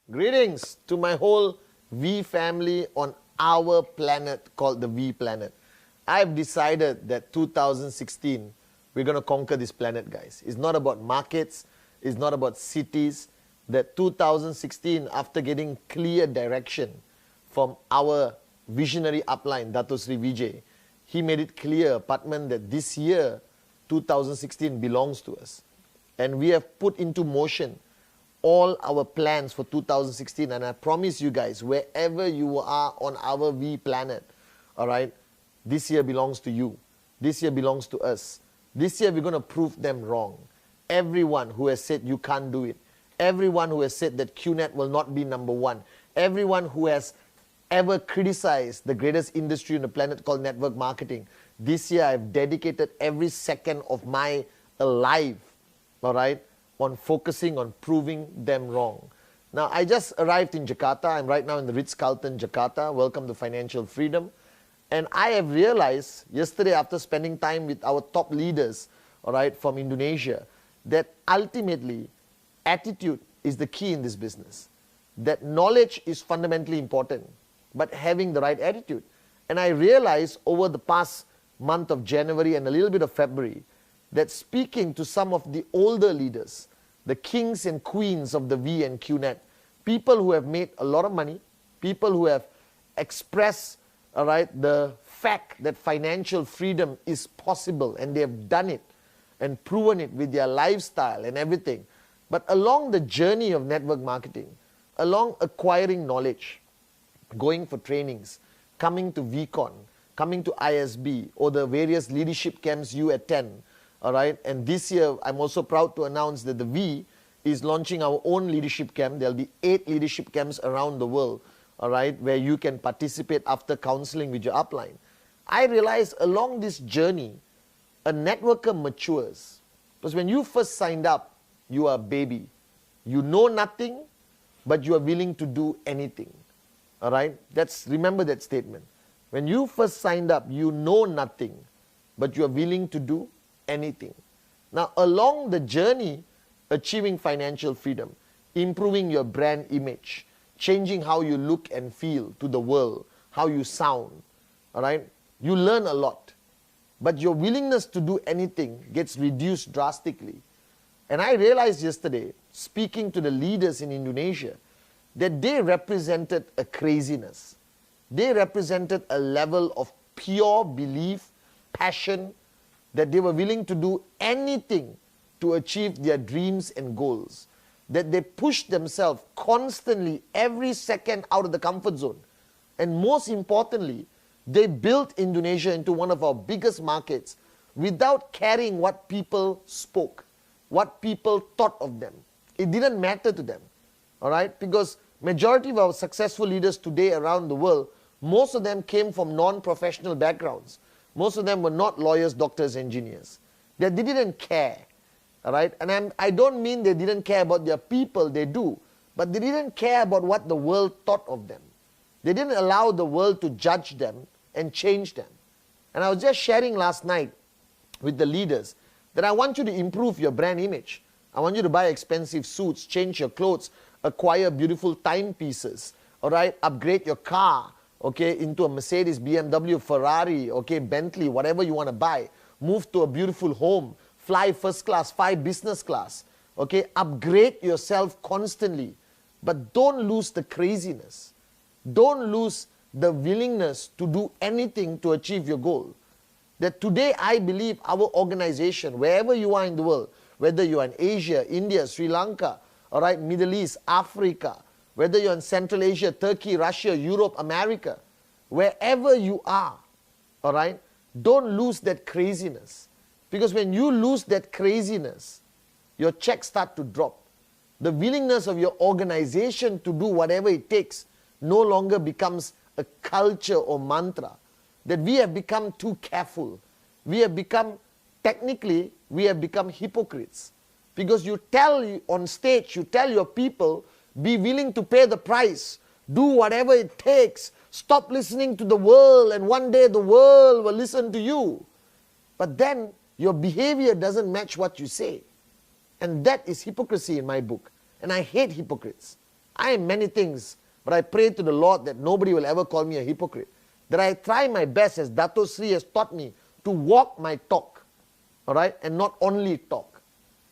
Greetings to my whole V family on our planet called the V planet. I've decided that 2016, we're going to conquer this planet, guys. It's not about markets. It's not about cities. That 2016, after getting clear direction from our visionary upline, Dato Sri Vijay, he made it clear, Patman, that this year, 2016, belongs to us. And we have put into motion all our plans for 2016, and I promise you guys, wherever you are on our V planet, all right, this year belongs to you. This year belongs to us. This year we're going to prove them wrong. Everyone who has said you can't do it, everyone who has said that QNet will not be number one, everyone who has ever criticized the greatest industry on the planet called network marketing, this year I've dedicated every second of my life, all right, on focusing on proving them wrong. Now, I just arrived in Jakarta. I'm right now in the Ritz-Carlton, Jakarta. Welcome to Financial Freedom. And I have realized yesterday, after spending time with our top leaders, all right, from Indonesia, that ultimately attitude is the key in this business. That knowledge is fundamentally important, but having the right attitude. And I realized over the past month of January and a little bit of February, that speaking to some of the older leaders, the kings and queens of the V and QNet, people who have made a lot of money, people who have expressed, all right, the fact that financial freedom is possible, and they have done it and proven it with their lifestyle and everything. But along the journey of network marketing, along acquiring knowledge, going for trainings, coming to VCon, coming to ISB, or the various leadership camps you attend, all right, and this year I'm also proud to announce that the V is launching our own leadership camp. There'll be 8 leadership camps around the world, all right, where you can participate after counseling with your upline. I realized along this journey, a networker matures. Because when you first signed up, you are a baby. You know nothing, but you are willing to do anything. All right? Remember that statement. When you first signed up, you know nothing, but you are willing to do anything. Now, along the journey, achieving financial freedom, improving your brand image, changing how you look and feel to the world, how you sound, all right? You learn a lot, but your willingness to do anything gets reduced drastically. And I realized yesterday, speaking to the leaders in Indonesia, that they represented a craziness. They represented a level of pure belief, passion, that they were willing to do anything to achieve their dreams and goals. That they pushed themselves constantly every second out of the comfort zone. And most importantly, they built Indonesia into one of our biggest markets without caring what people spoke, what people thought of them. It didn't matter to them, all right? Because majority of our successful leaders today around the world, most of them came from non-professional backgrounds. Most of them were not lawyers, doctors, engineers. They didn't care, all right? And I don't mean they didn't care about their people, they do. But they didn't care about what the world thought of them. They didn't allow the world to judge them and change them. And I was just sharing last night with the leaders that I want you to improve your brand image. I want you to buy expensive suits, change your clothes, acquire beautiful timepieces, all right? Upgrade your car, okay, into a Mercedes, BMW, Ferrari, okay, Bentley, whatever you want to buy. Move to a beautiful home, fly first class, fly business class, okay? Upgrade yourself constantly, but don't lose the craziness. Don't lose the willingness to do anything to achieve your goal. That today I believe our organization, wherever you are in the world, whether you are in Asia, India, Sri Lanka, all right, Middle East, Africa, whether you're in Central Asia, Turkey, Russia, Europe, America, wherever you are, all right, don't lose that craziness. Because when you lose that craziness, your checks start to drop. The willingness of your organization to do whatever it takes no longer becomes a culture or mantra. That we have become too careful. We have become, technically, we have become hypocrites. Because you tell on stage, you tell your people, be willing to pay the price, do whatever it takes Stop listening to the world, and one day the world will listen to you. But then your behavior doesn't match what you say. And that is hypocrisy in my book. And I hate hypocrites. I am many things, but I pray to the Lord that nobody will ever call me a hypocrite. That I try my best, as Dato Sri has taught me, to walk my talk, all right, and not only talk.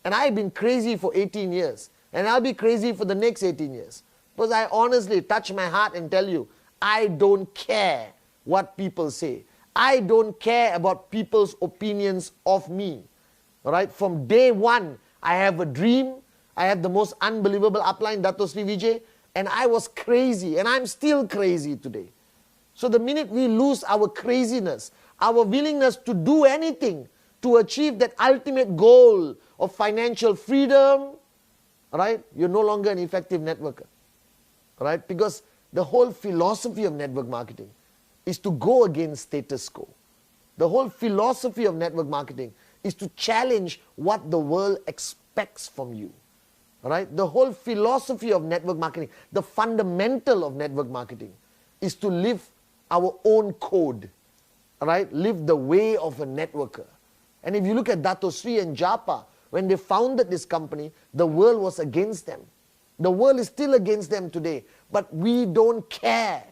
And I've been crazy for 18 years, and I'll be crazy for the next 18 years. Because I honestly touch my heart and tell you, I don't care what people say. I don't care about people's opinions of me. All right, from day one, I have a dream. I have the most unbelievable upline, Dato Sri Vijay, and I was crazy, and I'm still crazy today. So the minute we lose our craziness, our willingness to do anything to achieve that ultimate goal of financial freedom, right, you're no longer an effective networker, right? Because the whole philosophy of network marketing is to go against status quo. The whole philosophy of network marketing is to challenge what the world expects from you. Right? The whole philosophy of network marketing, the fundamental of network marketing, is to live our own code. Right? Live the way of a networker. And if you look at Dato Sri and Japa, when they founded this company, the world was against them. The world is still against them today. But we don't care.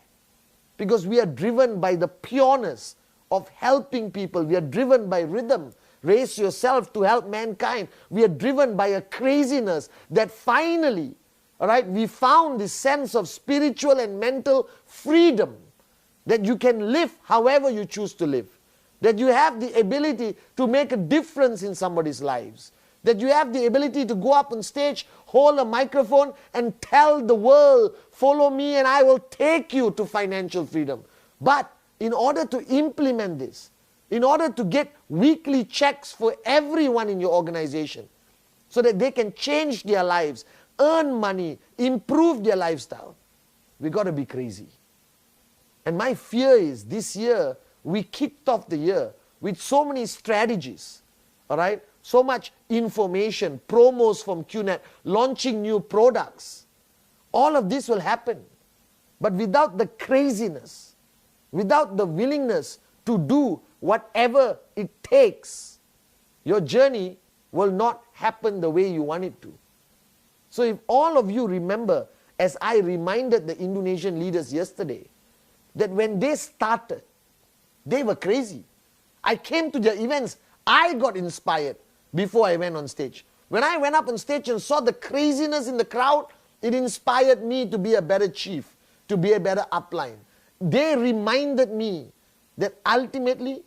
Because we are driven by the pureness of helping people. We are driven by rhythm. Raise yourself to help mankind. We are driven by a craziness that finally, all right, we found this sense of spiritual and mental freedom, that you can live however you choose to live, that you have the ability to make a difference in somebody's lives, that you have the ability to go up on stage, hold a microphone and tell the world, follow me and I will take you to financial freedom. But in order to implement this, in order to get weekly checks for everyone in your organization so that they can change their lives, earn money, improve their lifestyle, we got to be crazy. And my fear is this year, we kicked off the year with so many strategies, all right? So much information, promos from QNet, launching new products. All of this will happen. But without the craziness, without the willingness to do whatever it takes, your journey will not happen the way you want it to. So if all of you remember, as I reminded the Indonesian leaders yesterday, that when they started, they were crazy. I came to their events, I got inspired before I went on stage. When I went up on stage and saw the craziness in the crowd, it inspired me to be a better chief, to be a better upline. They reminded me that ultimately,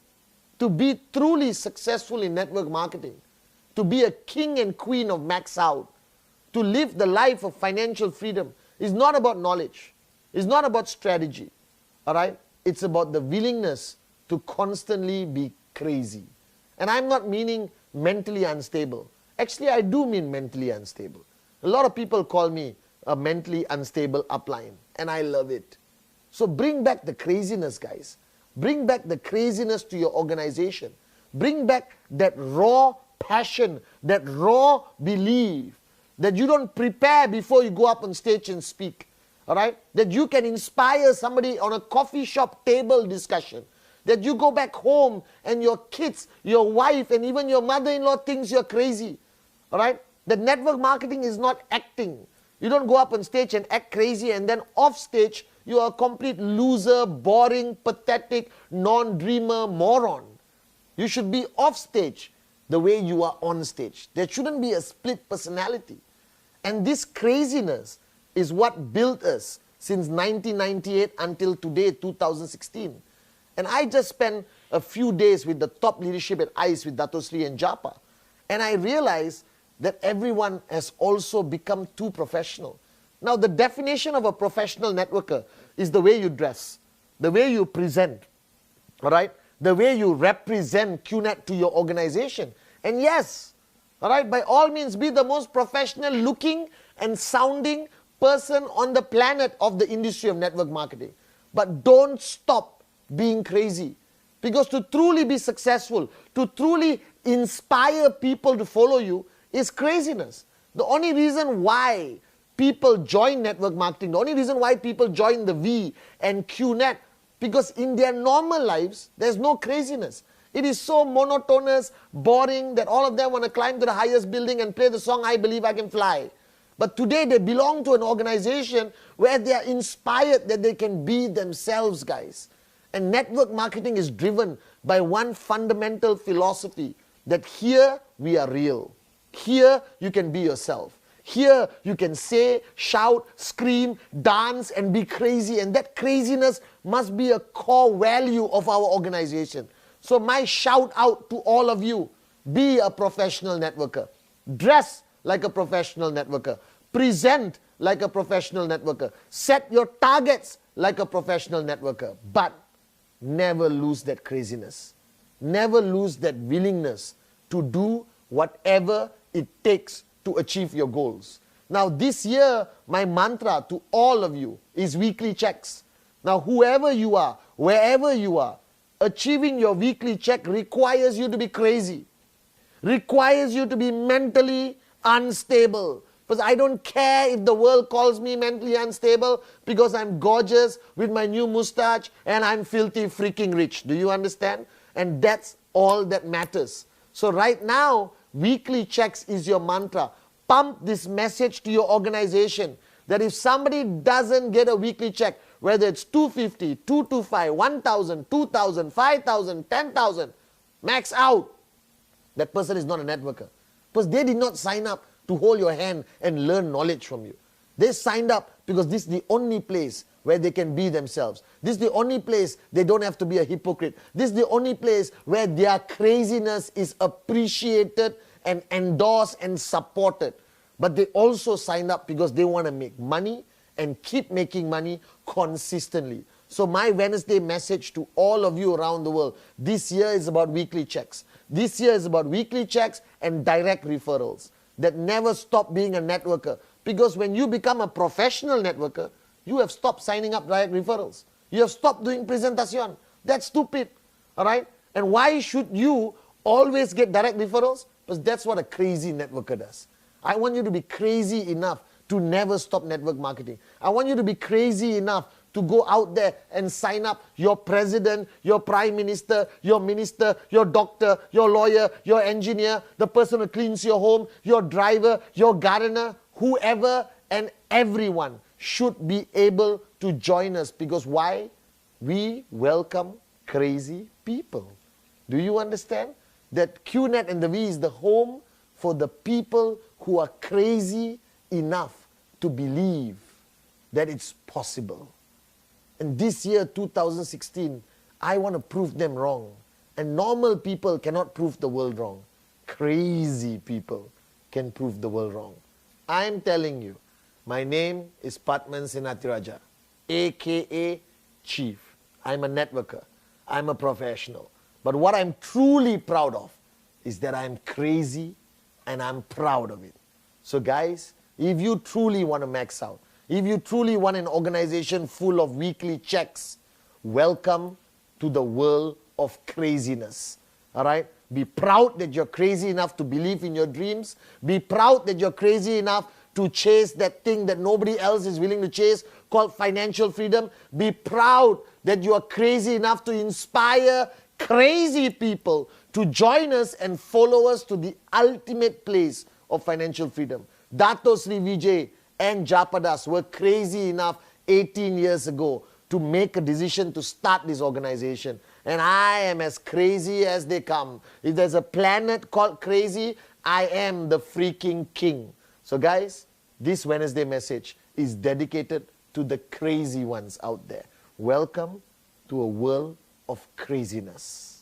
to be truly successful in network marketing, to be a king and queen of max out, to live the life of financial freedom is not about knowledge. It's not about strategy. All right? It's about the willingness to constantly be crazy. And I'm not meaning mentally unstable. Actually, I do mean mentally unstable. A lot of people call me a mentally unstable upline, and I love it. So bring back the craziness, guys. Bring back the craziness to your organization. Bring back that raw passion, that raw belief, that you don't prepare before you go up on stage and speak. All right? That you can inspire somebody on a coffee shop table discussion. That you go back home and your kids, your wife, and even your mother-in-law thinks you're crazy. All right? That network marketing is not acting. You don't go up on stage and act crazy and then off stage, you are a complete loser, boring, pathetic, non-dreamer, moron. You should be off stage the way you are on stage. There shouldn't be a split personality. And this craziness is what built us since 1998 until today, 2016. And I just spent a few days with the top leadership at ICE with Dato Sri and Japa. And I realized that everyone has also become too professional. Now, the definition of a professional networker is the way you dress, the way you present, all right? The way you represent QNet to your organization. And yes, all right, by all means, be the most professional looking and sounding person on the planet of the industry of network marketing. But don't stop being crazy. Because to truly be successful, to truly inspire people to follow you is craziness. The only reason why people join network marketing, the only reason why people join the V and QNet, because in their normal lives, there's no craziness. It is so monotonous, boring, that all of them want to climb to the highest building and play the song, I Believe I Can Fly. But today they belong to an organization where they are inspired that they can be themselves, guys. And network marketing is driven by one fundamental philosophy, that here we are real. Here you can be yourself. Here you can say, shout, scream, dance, and be crazy. And that craziness must be a core value of our organization. So my shout out to all of you, be a professional networker. Dress like a professional networker. Present like a professional networker. Set your targets like a professional networker. But never lose that craziness. Never lose that willingness to do whatever it takes to achieve your goals. Now this year, my mantra to all of you is weekly checks. Now whoever you are, wherever you are, achieving your weekly check requires you to be crazy. Requires you to be mentally unstable. Because I don't care if the world calls me mentally unstable because I'm gorgeous with my new mustache and I'm filthy freaking rich. Do you understand? And that's all that matters. So right now, weekly checks is your mantra. Pump this message to your organization that if somebody doesn't get a weekly check, whether it's 250, 225, 1,000, 2,000, 5,000, 10,000, max out. That person is not a networker. Because they did not sign up to hold your hand and learn knowledge from you. They signed up because this is the only place where they can be themselves. This is the only place they don't have to be a hypocrite. This is the only place where their craziness is appreciated and endorsed and supported. But they also signed up because they want to make money and keep making money consistently. So my Wednesday message to all of you around the world, this year is about weekly checks. This year is about weekly checks and direct referrals. That never stop being a networker. Because when you become a professional networker, you have stopped signing up direct referrals. You have stopped doing presentation. That's stupid. All right? And why should you always get direct referrals? Because that's what a crazy networker does. I want you to be crazy enough to never stop network marketing. I want you to be crazy enough to go out there and sign up your president, your prime minister, your doctor, your lawyer, your engineer, the person who cleans your home, your driver, your gardener, whoever and everyone should be able to join us. Because why? We welcome crazy people. Do you understand? That QNet and the V is the home for the people who are crazy enough to believe that it's possible. And this year, 2016, I want to prove them wrong. And normal people cannot prove the world wrong. Crazy people can prove the world wrong. I'm telling you, my name is Patman Sinatiraja, aka Chief. I'm a networker. I'm a professional. But what I'm truly proud of is that I'm crazy and I'm proud of it. So guys, if you truly want to max out, if you truly want an organization full of weekly checks, welcome to the world of craziness. All right? Be proud that you're crazy enough to believe in your dreams. Be proud that you're crazy enough to chase that thing that nobody else is willing to chase, called financial freedom. Be proud that you are crazy enough to inspire crazy people to join us and follow us to the ultimate place of financial freedom. Dato Sri Vijay and Japadas were crazy enough 18 years ago to make a decision to start this organization. And I am as crazy as they come. If there's a planet called crazy, I am the freaking king. So guys, this Wednesday message is dedicated to the crazy ones out there. Welcome to a world of craziness.